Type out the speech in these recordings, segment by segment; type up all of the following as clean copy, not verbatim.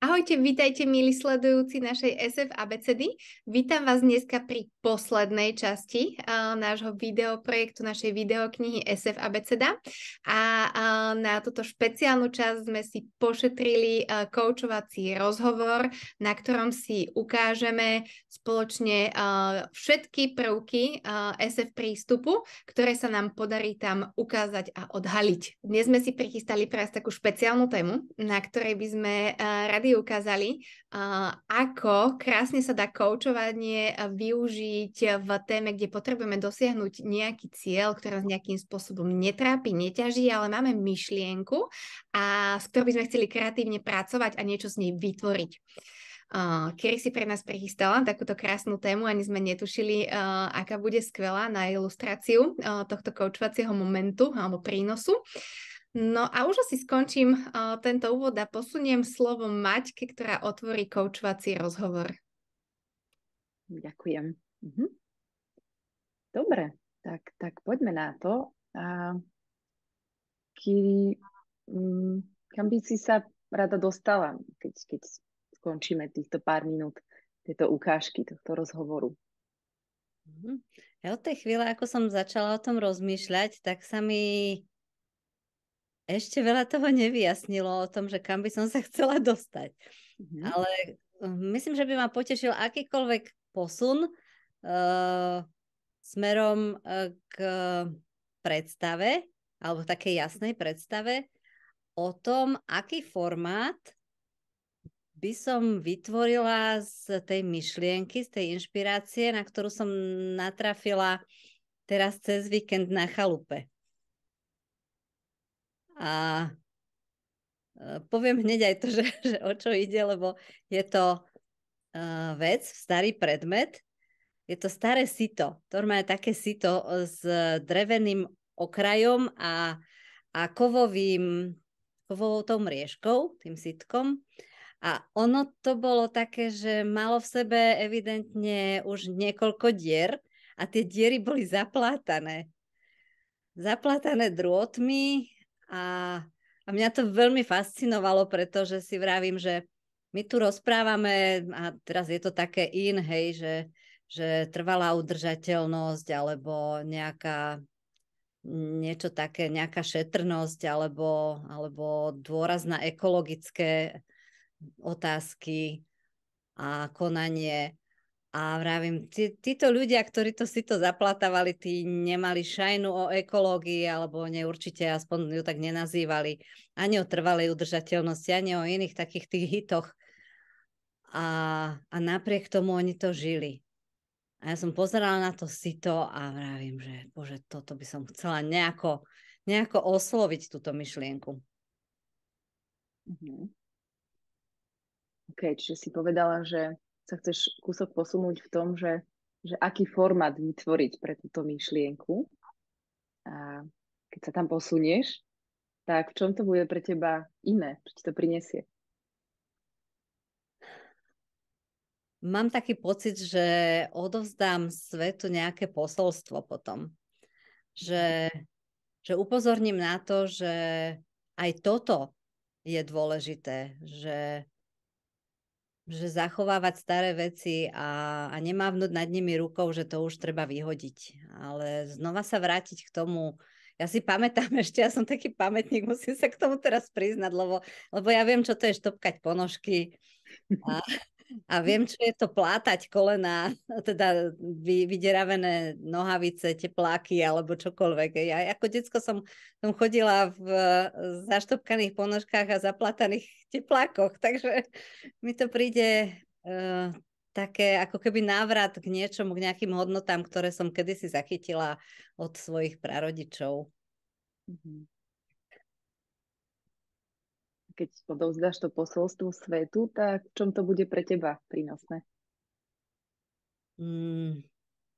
Ahojte, vítajte milí sledujúci našej SF Abecedy. Vítam vás dneska pri poslednej časti nášho videoprojektu, našej videoknihy SF Abeceda. Na túto špeciálnu časť sme si pošetrili koučovací rozhovor, na ktorom si ukážeme spoločne všetky prvky SF prístupu, ktoré sa nám podarí tam ukázať a odhaliť. Dnes sme si prichystali pre vás takú špeciálnu tému, na ktorej by sme radi ukázali, ako krásne sa dá koučovanie využiť v téme, kde potrebujeme dosiahnuť nejaký cieľ, ktorý nás nejakým spôsobom netrápi, neťaží, ale máme myšlienku, s ktorou by sme chceli kreatívne pracovať a niečo z nej vytvoriť. Kiri si pre nás prichystala takúto krásnu tému, ani sme netušili, aká bude skvelá na ilustráciu tohto koučovacieho momentu alebo prínosu. No a už asi skončím tento úvod a posuniem slovo Maťke, ktorá otvorí koučovací rozhovor. Ďakujem. Dobre, tak poďme na to. Kiri, kam by si sa rada dostala, keď skončíme týchto pár minút tejto ukážky, tohto rozhovoru? Ja od tej chvíle, ako som začala o tom rozmýšľať, tak sa mi ešte veľa toho nevyjasnilo o tom, že kam by som sa chcela dostať. Ale myslím, že by ma potešil akýkoľvek posun smerom k predstave, alebo takej jasnej predstave o tom, aký formát by som vytvorila z tej myšlienky, z tej inšpirácie, na ktorú som natrafila teraz cez víkend na chalupe. A poviem hneď aj to, že o čo ide, lebo je to vec, starý predmet. Je to staré sito. To má také sito s dreveným okrajom a kovovou tou mriežkou, tým sitkom. A ono to bolo také, že malo v sebe evidentne už niekoľko dier a tie diery boli zaplátané. Zaplátané drôtmi. A mňa to veľmi fascinovalo, pretože si vravím, že my tu rozprávame a teraz je to také hej, že trvalá udržateľnosť alebo niečo také, nejaká šetrnosť alebo dôraz na ekologické otázky a konanie. A vravím, títo ľudia, ktorí to si to zaplatávali, tí nemali šajnu o ekológii, alebo určite aspoň ju tak nenazývali, ani o trvalej udržateľnosti, ani o iných takých tých hitoch. A napriek tomu oni to žili. A ja som pozerala na to sito a vravím, že bože, toto by som chcela nejako osloviť túto myšlienku. OK, čiže si povedala, že sa chceš kúsok posunúť v tom, že aký formát vytvoriť pre túto myšlienku. A keď sa tam posunieš, tak v čom to bude pre teba iné? Čo ti to prinesie? Mám taký pocit, že odovzdám svetu nejaké posolstvo potom. Že upozorním na to, že aj toto je dôležité, že zachovávať staré veci a nemávnuť nad nimi rukou, že to už treba vyhodiť. Ale znova sa vrátiť k tomu. Ja si pamätám ešte, ja som taký pamätník, musím sa k tomu teraz priznať, lebo ja viem, čo to je štopkať ponožky a viem, čo je to plátať kolena, teda vyderavené nohavice, tepláky alebo čokoľvek. Ja ako decko som chodila v zaštopkaných ponožkách a zaplataných teplákoch, takže mi to príde také ako keby návrat k niečomu, k nejakým hodnotám, ktoré som kedysi zachytila od svojich prarodičov. Keď odovzdáš to posolstvo svetu, tak v čom to bude pre teba prínosné?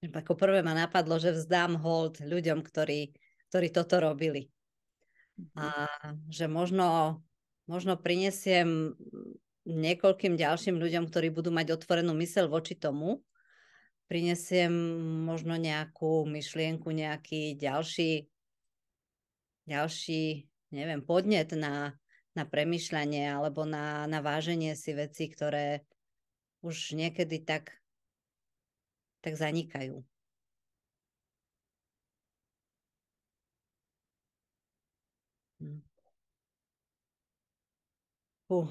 Ako prvé ma napadlo, že vzdám hold ľuďom, ktorí toto robili. A že možno prinesiem niekoľkým ďalším ľuďom, ktorí budú mať otvorenú myseľ voči tomu, prinesiem možno nejakú myšlienku, nejaký ďalší neviem, podnet na na premýšľanie alebo na váženie si veci, ktoré už niekedy tak zanikajú.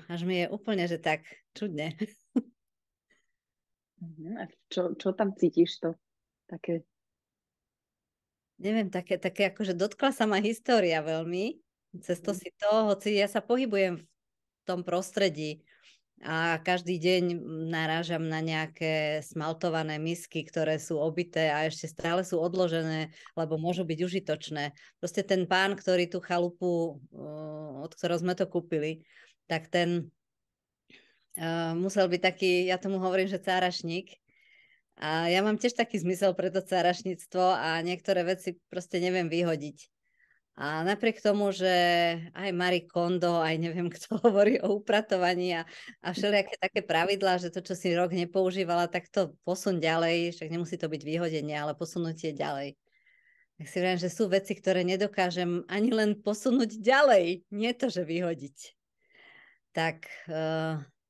Až mi je úplne, že tak čudne. A čo tam cítiš to? Také... Neviem, také akože dotkla sa ma história veľmi. Cez to si to, hoci ja sa pohybujem v tom prostredí a každý deň narážam na nejaké smaltované misky, ktoré sú obité a ešte stále sú odložené, lebo môžu byť užitočné. Proste ten pán, ktorý tú chalupu, od ktorého sme to kúpili, tak ten musel byť taký, ja tomu hovorím, že cárašník. A ja mám tiež taký zmysel pre to cárašníctvo a niektoré veci proste neviem vyhodiť. A napriek tomu, že aj Marie Kondo, aj neviem, kto hovorí o upratovaní a všelijaké také pravidlá, že to, čo si rok nepoužívala, tak to posun ďalej, však nemusí to byť vyhodenie, ale posunutie ďalej. Tak si viem, že sú veci, ktoré nedokážem ani len posunúť ďalej, nie to, že vyhodiť. Tak,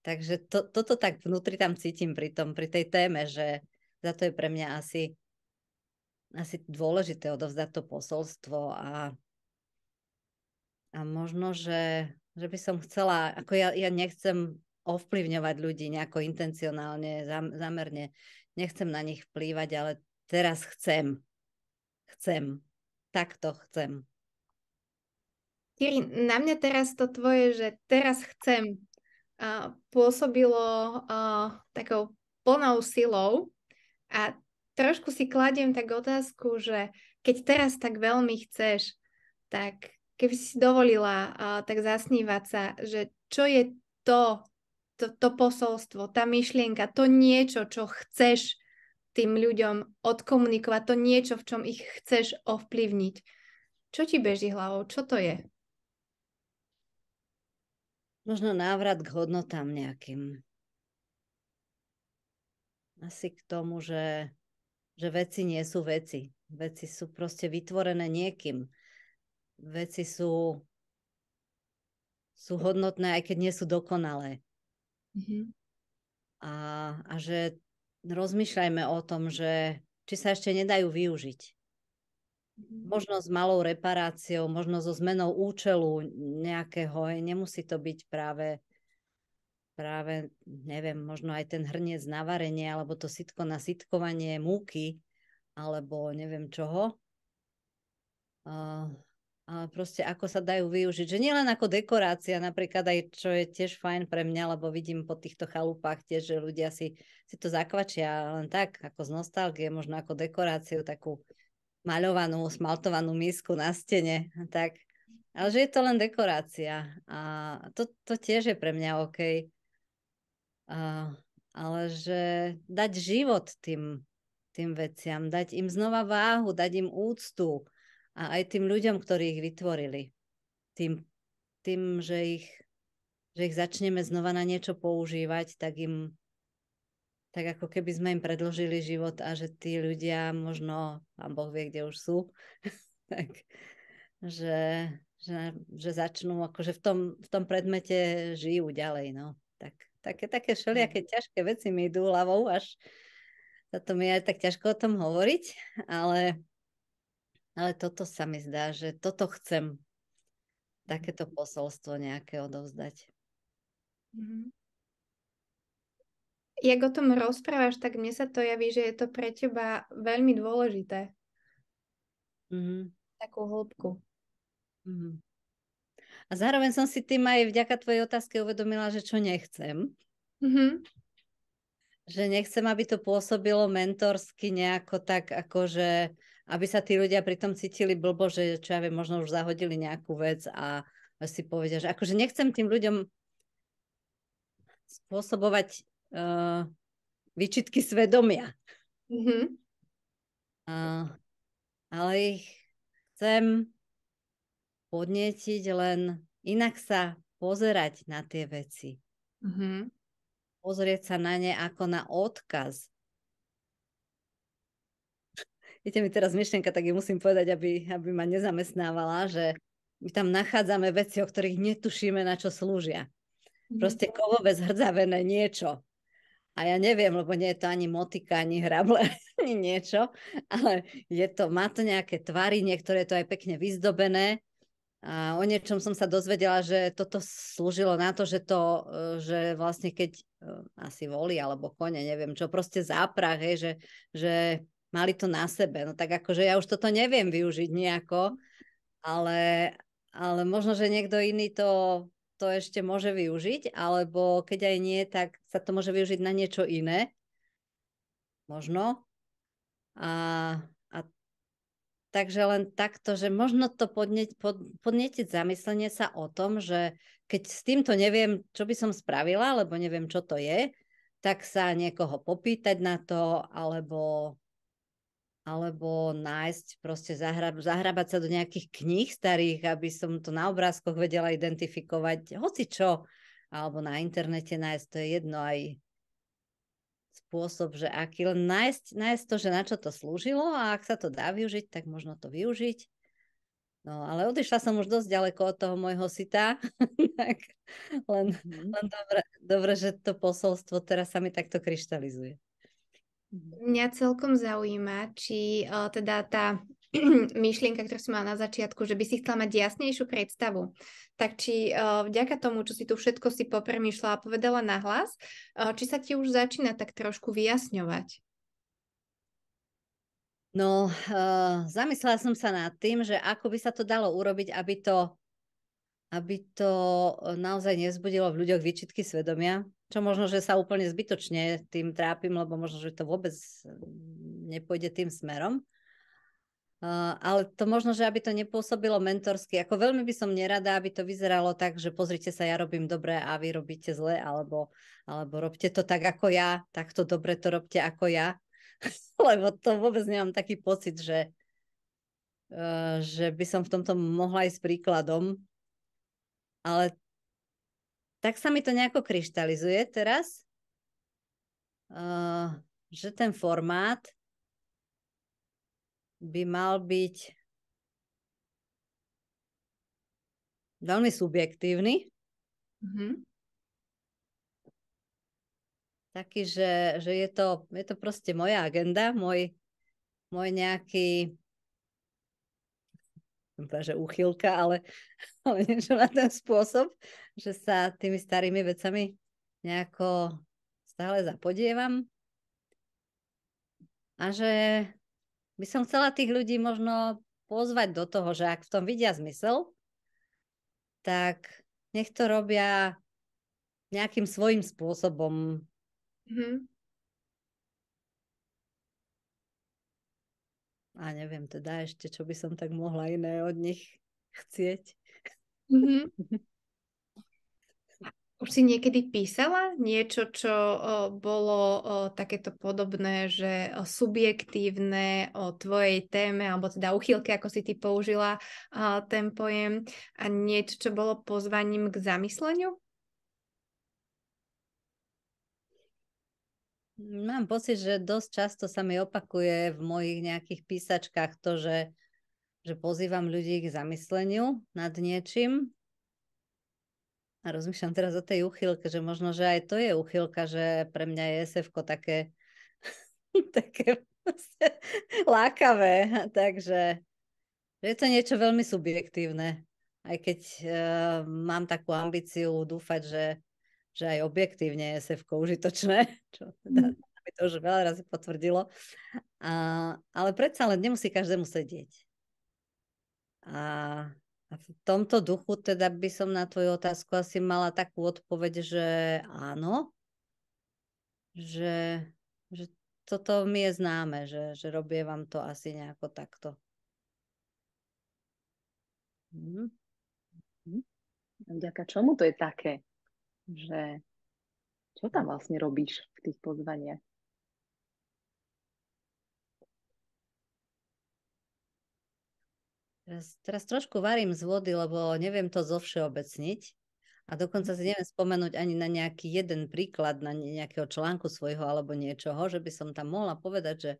takže toto tak vnútri tam cítim pri tej téme, že za to je pre mňa asi dôležité odovzdať to posolstvo a možno, že by som chcela, ako ja nechcem ovplyvňovať ľudí nejako intencionálne, zámerne, nechcem na nich vplývať, ale teraz chcem, takto chcem. Kiri, na mňa teraz to tvoje, že teraz chcem, pôsobilo takou plnou silou a trošku si kladiem tak otázku, že keď teraz tak veľmi chceš, tak keby si dovolila tak zasnívať sa, že čo je to posolstvo, tá myšlienka, to niečo, čo chceš tým ľuďom odkomunikovať, to niečo, v čom ich chceš ovplyvniť. Čo ti beží hlavou? Čo to je? Možno návrat k hodnotám nejakým. Asi k tomu, že veci nie sú veci. Veci sú proste vytvorené niekým. Veci sú hodnotné, aj keď nie sú dokonalé. Mm-hmm. A že rozmýšľajme o tom, že či sa ešte nedajú využiť. Možno s malou reparáciou, možno so zmenou účelu nejakého, nemusí to byť práve, neviem, možno aj ten hrniec na varenie, alebo to sitko na sitkovanie múky, alebo neviem čoho. Ale proste ako sa dajú využiť. Že nielen ako dekorácia, napríklad aj, čo je tiež fajn pre mňa, lebo vidím po týchto chalupách tiež, že ľudia si to zakvačia len tak, ako z nostalgie, možno ako dekoráciu, takú maľovanú, smaltovanú misku na stene. Tak. Ale že je to len dekorácia. A to tiež je pre mňa OK. Ale že dať život tým veciam, dať im znova váhu, dať im úctu a aj tým ľuďom, ktorí ich vytvorili. Tým že ich začneme znova na niečo používať, tak ako keby sme im predložili život a že tí ľudia možno, pán Boh vie, kde už sú, tak, že začnú, akože v tom predmete žijú ďalej, no. Také všelijaké ťažké veci mi idú hlavou, až sa to mi aj tak ťažko o tom hovoriť, ale toto sa mi zdá, že toto chcem, takéto posolstvo nejaké odovzdať. Mm-hmm. Jak o tom rozprávaš, tak mne sa to javí, že je to pre teba veľmi dôležité. Mm-hmm. Takú hĺbku. Mm-hmm. A zároveň som si tým aj vďaka tvojej otázke uvedomila, že čo nechcem. Mm-hmm. Že nechcem, aby to pôsobilo mentorsky nejako tak, akože aby sa tí ľudia pri tom cítili blbo, že čo ja viem, možno už zahodili nejakú vec a si povedia, že akože nechcem tým ľuďom spôsobovať výčitky svedomia. Mm-hmm. Ale ich chcem podnietiť len inak sa pozerať na tie veci. Mm-hmm. Pozrieť sa na ne ako na odkaz. Viete mi teraz myšlienka, tak ju musím povedať, aby ma nezamestnávala, že my tam nachádzame veci, o ktorých netušíme, na čo slúžia. Proste kovové zhrdzavené niečo. A ja neviem, lebo nie je to ani motika, ani hrable, ani niečo, ale má to nejaké tvary, niektoré to aj pekne vyzdobené. A o niečom som sa dozvedela, že toto slúžilo na to, že vlastne keď asi voli alebo kone, neviem čo, proste záprah, že mali to na sebe. No tak akože ja už toto neviem využiť nejako, ale možno, že niekto iný to ešte môže využiť, alebo keď aj nie, tak sa to môže využiť na niečo iné. Možno. Takže len takto, že možno to podnietiť zamyslenie sa o tom, že keď s týmto neviem, čo by som spravila, lebo neviem, čo to je, tak sa niekoho popýtať na to, alebo nájsť, proste zahrabať sa do nejakých kníh starých, aby som to na obrázkoch vedela identifikovať, hoci čo, alebo na internete nájsť, to je jedno, aj spôsob, že aký, len nájsť to, že na čo to slúžilo a ak sa to dá využiť, tak možno to využiť. No, ale odišla som už dosť ďaleko od toho môjho sita, tak len dobre, že to posolstvo teraz sa mi takto kryštalizuje. Mňa celkom zaujíma, či teda tá myšlienka, ktorú som mala na začiatku, že by si chcela mať jasnejšiu predstavu, tak či vďaka tomu, čo si tu všetko si popremýšľala a povedala nahlas, či sa ti už začína tak trošku vyjasňovať? No, zamyslela som sa nad tým, že ako by sa to dalo urobiť, aby to naozaj nezbudilo v ľuďoch výčitky svedomia, čo možno, že sa úplne zbytočne tým trápim, lebo možno, že to vôbec nepôjde tým smerom. Ale to možno, že aby to nepôsobilo mentorsky. Ako veľmi by som nerada, aby to vyzeralo tak, že pozrite sa, ja robím dobre a vy robíte zle, alebo robte to tak ako ja, takto dobre to robte ako ja. Lebo to vôbec nemám taký pocit, že by som v tomto mohla ísť príkladom. Ale tak sa mi to nejako kryštalizuje teraz, že ten formát by mal byť veľmi subjektívny. Taký, že je to proste moja agenda, môj nejaký, že úchylka, ale niečo na ten spôsob, že sa tými starými vecami nejako stále zapodievam. A že by som chcela tých ľudí možno pozvať do toho, že ak v tom vidia zmysel, tak nech to robia nejakým svojím spôsobom. A neviem teda ešte, čo by som tak mohla iné od nich chcieť. Už si niekedy písala niečo, čo bolo takéto podobné, že subjektívne o tvojej téme, alebo teda uchýlke, ako si ty použila ten pojem, a niečo, čo bolo pozvaním k zamysleniu? Mám pocit, že dosť často sa mi opakuje v mojich nejakých písačkách to, že pozývam ľudí k zamysleniu nad niečím. A rozmýšľam teraz o tej uchylke, že možno, že aj to je uchylka, že pre mňa je SF-ko také lákavé. Takže je to niečo veľmi subjektívne. Aj keď mám takú ambíciu dúfať, že aj objektívne je SF-ko užitočné, čo teda mi to už veľa razy potvrdilo. Ale predsa len nemusí každému sedieť. A v tomto duchu teda by som na tvoju otázku asi mala takú odpoveď, že áno, že toto mi je známe, že robievam to asi nejako takto. Vďaka čomu to je také? Že čo tam vlastne robíš v tých pozvaniach? Teraz trošku varím z vody, lebo neviem to zovšeobecniť a dokonca si neviem spomenúť ani na nejaký jeden príklad, na nejakého článku svojho alebo niečoho, že by som tam mohla povedať,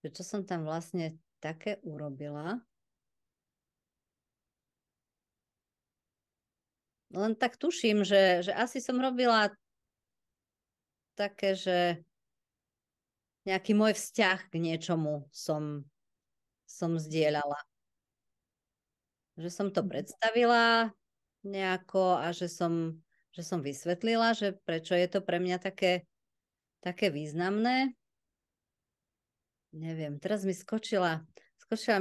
že čo som tam vlastne také urobila. len tak tuším, že asi som robila také, že nejaký môj vzťah k niečomu som zdieľala. Že som to predstavila nejako a že som vysvetlila, že prečo je to pre mňa také významné. Neviem, teraz mi skočila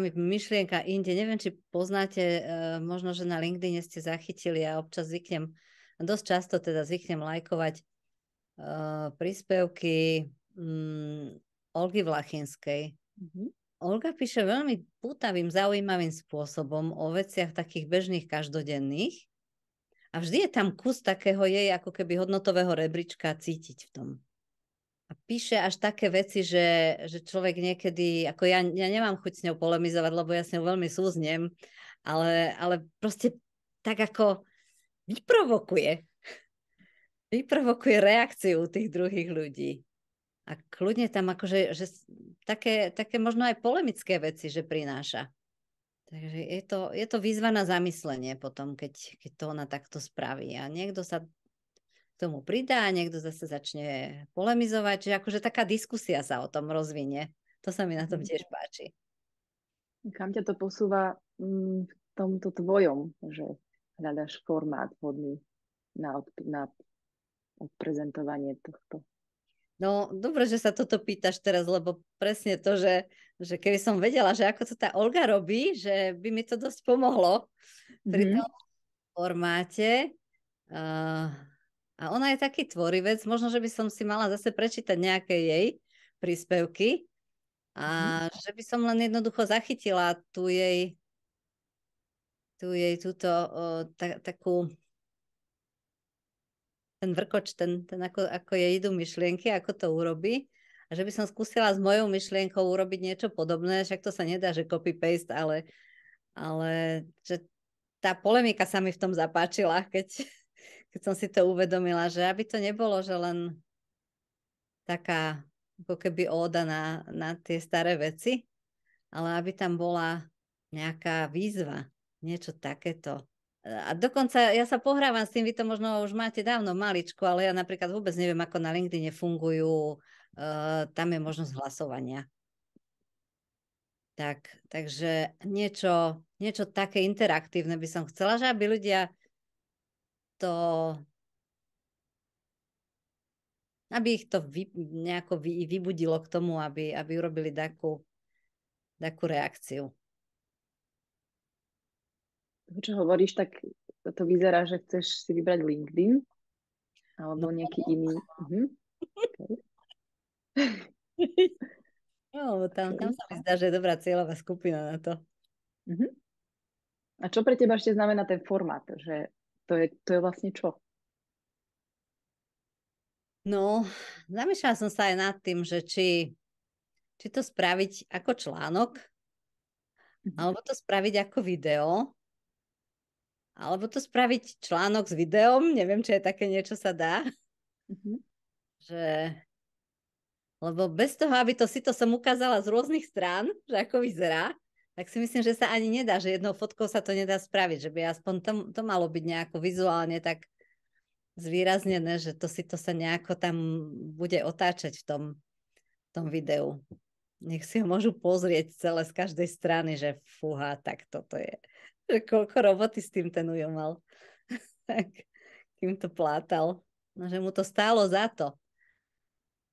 mi myšlienka inde. Neviem, či poznáte, možno, že na LinkedIne ste zachytili a občas dosť často teda zvyknem lajkovať príspevky Olgy Vlachinskej. Olga píše veľmi pútavým, zaujímavým spôsobom o veciach takých bežných, každodenných. A vždy je tam kus takého jej ako keby hodnotového rebríčka cítiť v tom. A píše až také veci, že človek niekedy, ako ja nemám chuť s ňou polemizovať, lebo ja s ňou veľmi súznem, ale proste tak ako vyprovokuje reakciu tých druhých ľudí. A kľudne tam akože že také možno aj polemické veci, že prináša. Takže je to výzva na zamyslenie potom, keď to ona takto spraví. A niekto sa tomu pridá, niekto zase začne polemizovať, že akože taká diskusia sa o tom rozvinie. To sa mi na tom tiež páči. Kam ťa to posúva v tomto tvojom, že hľadaš formát vhodný na odprezentovanie tohto? No, dobre, že sa toto pýtaš teraz, lebo presne to, že keby som vedela, že ako to tá Olga robí, že by mi to dosť pomohlo pri tom formáte. A ona je taký tvorivec, možno, že by som si mala zase prečítať nejaké jej príspevky a že by som len jednoducho zachytila takú ten vrkoč, ten ako jej idú myšlienky, ako to urobí. A že by som skúsila s mojou myšlienkou urobiť niečo podobné, však to sa nedá, že copy-paste, ale že tá polemika sa mi v tom zapáčila, keď som si to uvedomila, že aby to nebolo, že len taká ako keby óda na tie staré veci, ale aby tam bola nejaká výzva, niečo takéto. A dokonca ja sa pohrávam s tým, vy to možno už máte dávno maličko, ale ja napríklad vôbec neviem, ako na LinkedIne fungujú, tam je možnosť hlasovania. Takže niečo také interaktívne by som chcela, že aby ľudia aby ich to nejako vybudilo k tomu, aby urobili takú reakciu. Čo hovoríš, tak to vyzerá, že chceš si vybrať LinkedIn alebo nejaký iný. Okay. No, tam sa mi zdá, že je dobrá cieľová skupina na to. A čo pre teba ešte znamená ten formát? Že to je vlastne čo? No, zamýšľala som sa aj nad tým, že či to spraviť ako článok, alebo to spraviť ako video, alebo to spraviť článok s videom. Neviem, či aj také niečo sa dá. Lebo bez toho, aby to som ukázala z rôznych strán, že ako vyzerá, tak si myslím, že sa ani nedá, že jednou fotkou sa to nedá spraviť, že by aspoň to malo byť nejako vizuálne tak zvýraznené, že to sa nejako tam bude otáčať v tom videu. Nech si ho môžu pozrieť celé z každej strany, že fúha, tak toto je. Že koľko roboty s tým ten Ujo mal. Tak, kým to plátal. No, že mu to stálo za to.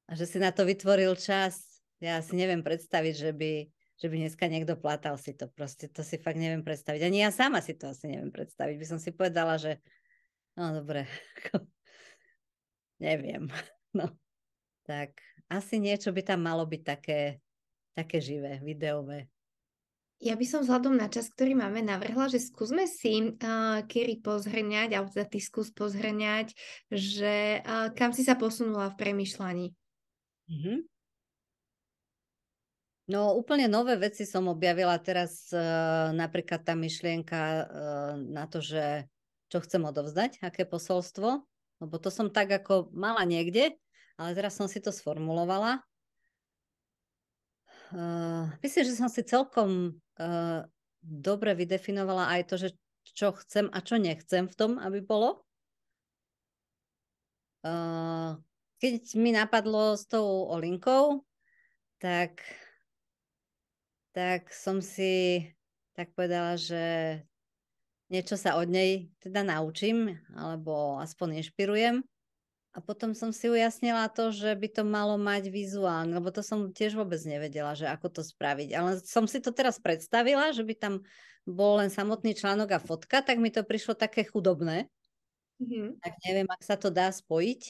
A že si na to vytvoril čas. Ja si neviem predstaviť, že by dneska niekto plátal si to. Proste to si fakt neviem predstaviť. Ani ja sama si to asi neviem predstaviť. By som si povedala, že no dobre, neviem. No, tak asi niečo by tam malo byť také živé, videové. Ja by som vzhľadom na čas, ktorý máme, navrhla, že skúsme si, Kiri, pozhrňať, alebo teda ty skús pozhrňať, že kam si sa posunula v premýšľaní. No úplne nové veci som objavila teraz, napríklad tá myšlienka na to, že čo chcem odovzdať, aké posolstvo, lebo to som tak ako mala niekde, ale teraz som si to sformulovala. Myslím, že som si celkom dobre vydefinovala aj to, že čo chcem a čo nechcem v tom, aby bolo. Keď mi napadlo s tou Olinkou, tak som si tak povedala, že niečo sa od nej teda naučím, alebo aspoň inšpirujem. A potom som si ujasnila to, že by to malo mať vizuálne, lebo to som tiež vôbec nevedela, že ako to spraviť. Ale som si to teraz predstavila, že by tam bol len samotný článok a fotka, tak mi to prišlo také chudobné. Tak neviem, ak sa to dá spojiť,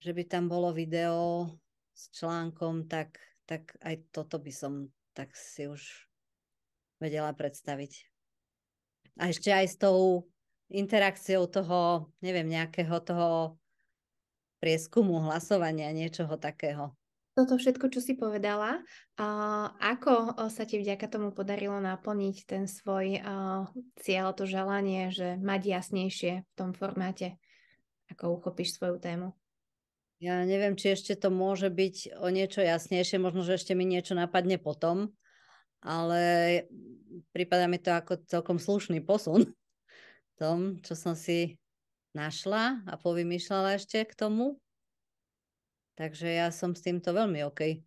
že by tam bolo video s článkom, tak aj toto by som tak si už vedela predstaviť. A ešte aj s tou interakciou toho, neviem, nejakého toho prieskumu, hlasovania, niečoho takého. Toto všetko, čo si povedala, ako sa ti vďaka tomu podarilo naplniť ten svoj cieľ, to želanie, že mať jasnejšie v tom formáte, ako uchopíš svoju tému? Ja neviem, či ešte to môže byť o niečo jasnejšie, možno, že ešte mi niečo napadne potom, ale prípada mi to ako celkom slušný posun v tom, čo som si našla a povymýšľala ešte k tomu. Takže ja som s týmto veľmi OK.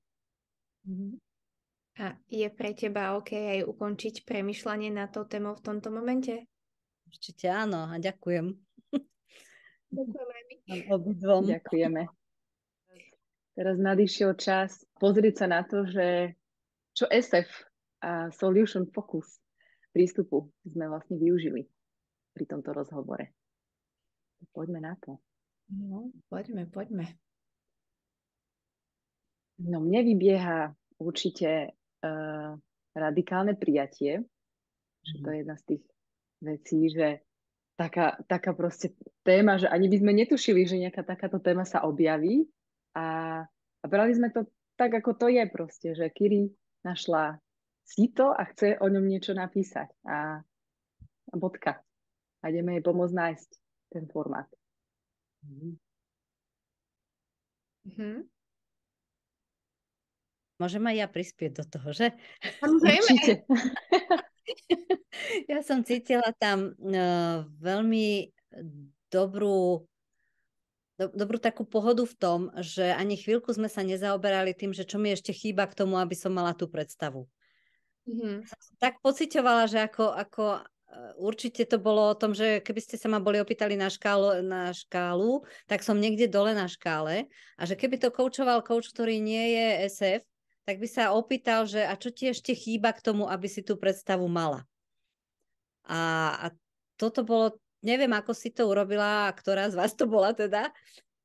A je pre teba OK aj ukončiť premyšľanie na tou témou v tomto momente? Určite áno a ďakujem. Ďakujeme. Obidvom. Ďakujeme. Teraz nadišiel čas pozrieť sa na to, že čo SF a Solution Focus prístupu sme vlastne využili pri tomto rozhovore. Poďme na to. No, poďme. No mne vybieha určite radikálne prijatie, že to je jedna z tých vecí, že taká proste téma, že ani by sme netušili, že nejaká takáto téma sa objaví a brali sme to tak, ako to je proste, že Kiri našla sito a chce o ňom niečo napísať a bodka. A ideme jej pomôcť nájsť ten formát. Môžem aj ja prispieť do toho, že? Samozrejme. Ja som cítila tam veľmi dobrú takú pohodu v tom, že ani chvíľku sme sa nezaoberali tým, že čo mi ešte chýba k tomu, aby som mala tú predstavu. Som tak pociťovala, že ako určite to bolo o tom, že keby ste sa ma boli opýtali na škálu, tak som niekde dole na škále a že keby to koučoval kouč, ktorý nie je SF, tak by sa opýtal, že a čo ti ešte chýba k tomu, aby si tú predstavu mala. A toto bolo, neviem, ako si to urobila, ktorá z vás to bola teda,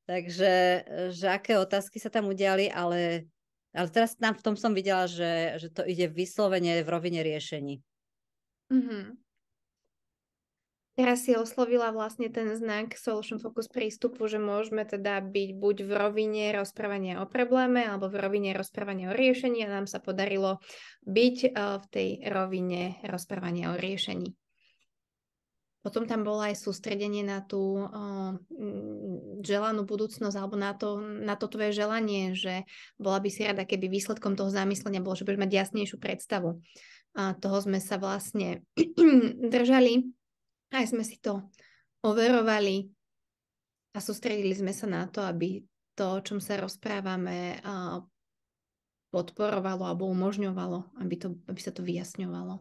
takže že aké otázky sa tam udiali, ale teraz tam v tom som videla, že to ide vyslovene v rovine riešení. Teraz si oslovila vlastne ten znak Solution Focus prístupu, že môžeme teda byť buď v rovine rozprávania o probléme, alebo v rovine rozprávania o riešení a nám sa podarilo byť v tej rovine rozprávania o riešení. Potom tam bolo aj sústredenie na tú želanú budúcnosť alebo na to tvoje želanie, že bola by si rada, keby výsledkom toho zamyslenia bolo, že budeš mať jasnejšiu predstavu. A toho sme sa vlastne držali. Aj sme si to overovali a sústredili sme sa na to, aby to, o čom sa rozprávame, podporovalo alebo umožňovalo, aby sa to vyjasňovalo.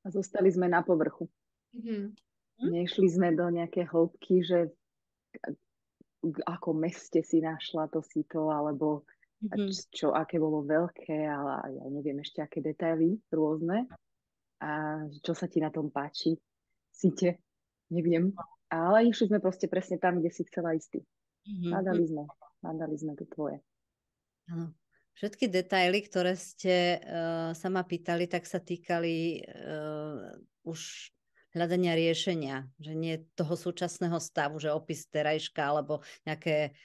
A zostali sme na povrchu. Nešli sme do nejaké hĺbky, že ako meste si našla to sito, alebo aké bolo veľké, ale ja neviem ešte aké detaily rôzne. A čo sa ti na tom páči, site, neviem. Ale išli sme proste presne tam, kde si chcela ísť ty. Hľadali sme to tvoje. Áno. Všetky detaily, ktoré ste sa ma pýtali, tak sa týkali už hľadania riešenia, že nie toho súčasného stavu, že opis terajška alebo nejaké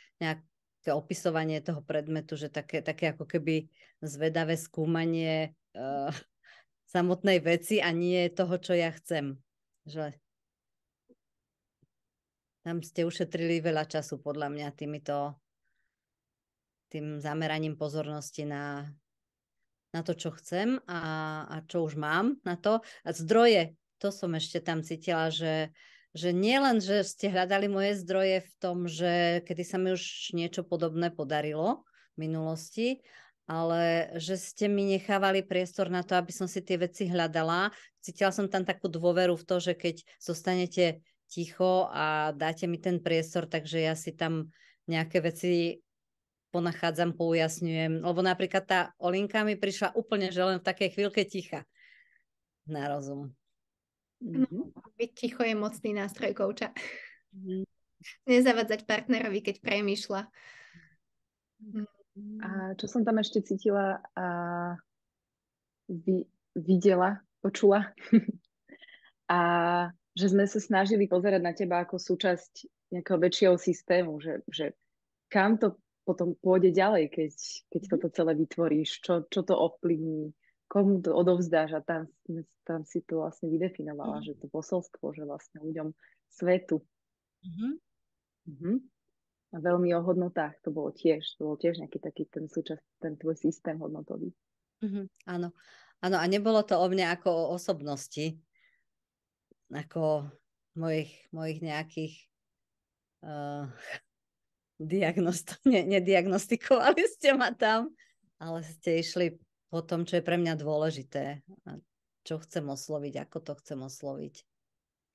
opisovanie toho predmetu, že také ako keby zvedavé skúmanie samotnej veci a nie toho, čo ja chcem. Že tam ste ušetrili veľa času podľa mňa tým zameraním pozornosti na na to, čo chcem a čo už mám na to. A zdroje, to som ešte tam cítila, že nie len, že ste hľadali moje zdroje v tom, že kedy sa mi už niečo podobné podarilo v minulosti, ale že ste mi nechávali priestor na to, aby som si tie veci hľadala. Cítila som tam takú dôveru v to, že keď zostanete ticho a dáte mi ten priestor, takže ja si tam nejaké veci ponachádzam, poujasňujem. Lebo napríklad tá Olinka mi prišla úplne, že len v takej chvíľke ticha na rozum. Byť ticho je mocný nástroj kouča. Nezavadzať partnerovi, keď premýšľa. A čo som tam ešte cítila a videla, počula a že sme sa snažili pozerať na teba ako súčasť nejakého väčšieho systému, že kam to potom pôjde ďalej, keď toto celé vytvoríš, čo to ovplyvní, komu to odovzdáš a tam si to vlastne vydefinovala, že to posolstvo, že vlastne ľuďom svetu. A veľmi o hodnotách to bolo tiež nejaký taký ten tvoj systém hodnotový. Áno, a nebolo to o mne ako o osobnosti, ako mojich nejakých nediagnostikovali ste ma tam, ale ste išli po tom, čo je pre mňa dôležité a čo chcem osloviť, ako to chcem osloviť.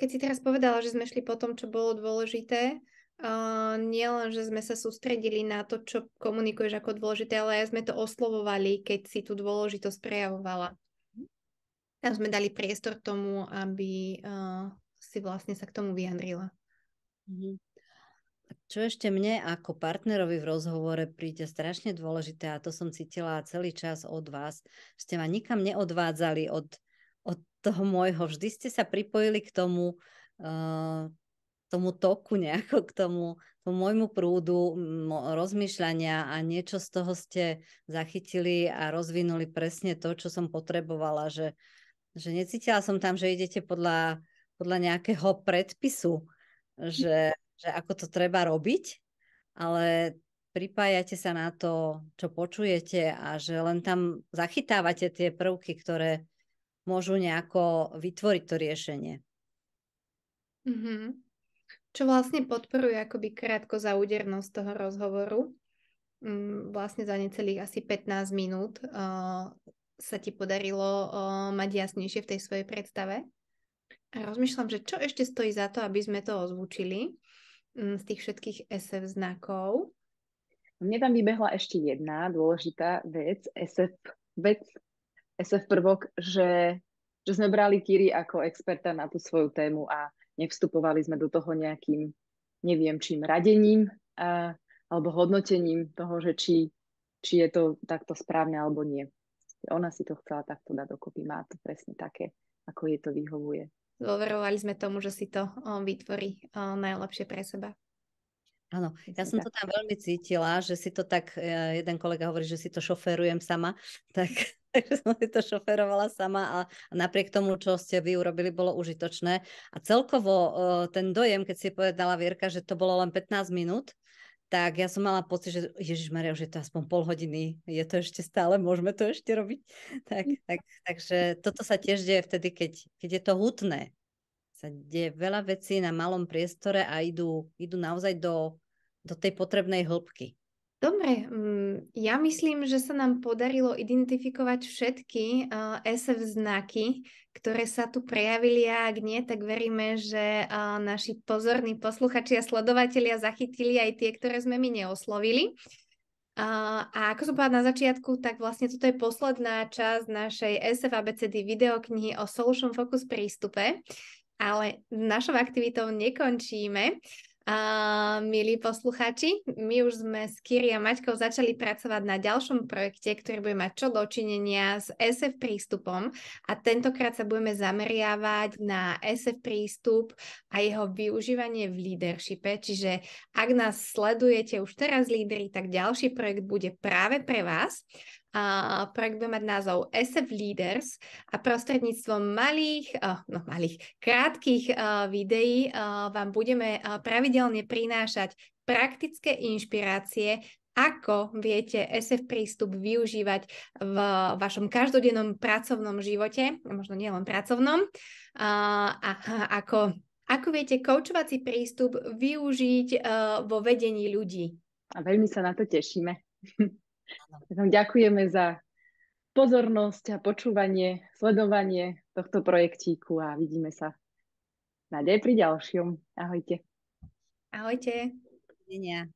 Keď si teraz povedala, že sme šli po tom, čo bolo dôležité, nielen, že sme sa sústredili na to, čo komunikuješ ako dôležité, ale aj sme to oslovovali, keď si tú dôležitosť prejavovala. Tam sme dali priestor tomu, aby si vlastne sa k tomu vyjadrila. Čo ešte mne ako partnerovi v rozhovore príde strašne dôležité, a to som cítila celý čas od vás, ste ma nikam neodvádzali od toho môjho. Vždy ste sa pripojili k tomu toku nejako, k tomu môjmu prúdu rozmýšľania a niečo z toho ste zachytili a rozvinuli presne to, čo som potrebovala, že necítila som tam, že idete podľa nejakého predpisu, že ako to treba robiť, ale pripájate sa na to, čo počujete a že len tam zachytávate tie prvky, ktoré môžu nejako vytvoriť to riešenie. Čo vlastne podporuje akoby krátko zaúdernosť toho rozhovoru. Vlastne za necelých asi 15 minút sa ti podarilo mať jasnejšie v tej svojej predstave. A rozmýšľam, že čo ešte stojí za to, aby sme to ozvučili z tých všetkých SF znakov. Mne tam vybehla ešte jedna dôležitá vec, SF prvok, že sme brali Kiri ako experta na tú svoju tému a nevstupovali sme do toho nejakým, neviem čím, radením alebo hodnotením toho, že či je to takto správne alebo nie. Ona si to chcela takto dať dokopy, má to presne také, ako jej to vyhovuje. Dôverovali sme tomu, že si to vytvorí najlepšie pre seba. Áno, ja som to tam veľmi cítila, že si to tak, jeden kolega hovorí, že si to šoférujem sama, takže som si to šoférovala sama a napriek tomu, čo ste vy urobili, bolo užitočné. A celkovo ten dojem, keď si povedala Vierka, že to bolo len 15 minút, tak ja som mala pocit, že Ježišmaria, už je to aspoň pol hodiny, je to ešte stále, môžeme to ešte robiť. Takže toto sa tiež deje vtedy, keď je to hutné. Sa deje veľa vecí na malom priestore a idú naozaj do tej potrebnej hĺbky. Dobre, ja myslím, že sa nám podarilo identifikovať všetky SF znaky, ktoré sa tu prejavili a ak nie, tak veríme, že naši pozorní posluchači a sledovatelia zachytili aj tie, ktoré sme my neoslovili. A ako som povedala na začiatku, tak vlastne toto je posledná časť našej SF ABCD videoknihy o Solution Focus prístupe, ale našou aktivitou nekončíme. Milí posluchači, my už sme s Kiri a Maťkou začali pracovať na ďalšom projekte, ktorý bude mať čo dočinenia s SF prístupom a tentokrát sa budeme zameriavať na SF prístup a jeho využívanie v leadershipe, čiže ak nás sledujete už teraz líderi, tak ďalší projekt bude práve pre vás. Projekt bude mať názov SF Leaders a prostredníctvom krátkych videí vám budeme pravidelne prinášať praktické inšpirácie, ako viete SF prístup využívať v vašom každodennom pracovnom živote, možno nielen pracovnom, a ako viete koučovací prístup využiť vo vedení ľudí. A veľmi sa na to tešíme. Ďakujeme za pozornosť a počúvanie, sledovanie tohto projektíku a vidíme sa nádej pri ďalšom. Ahojte. Ahojte. Videnia.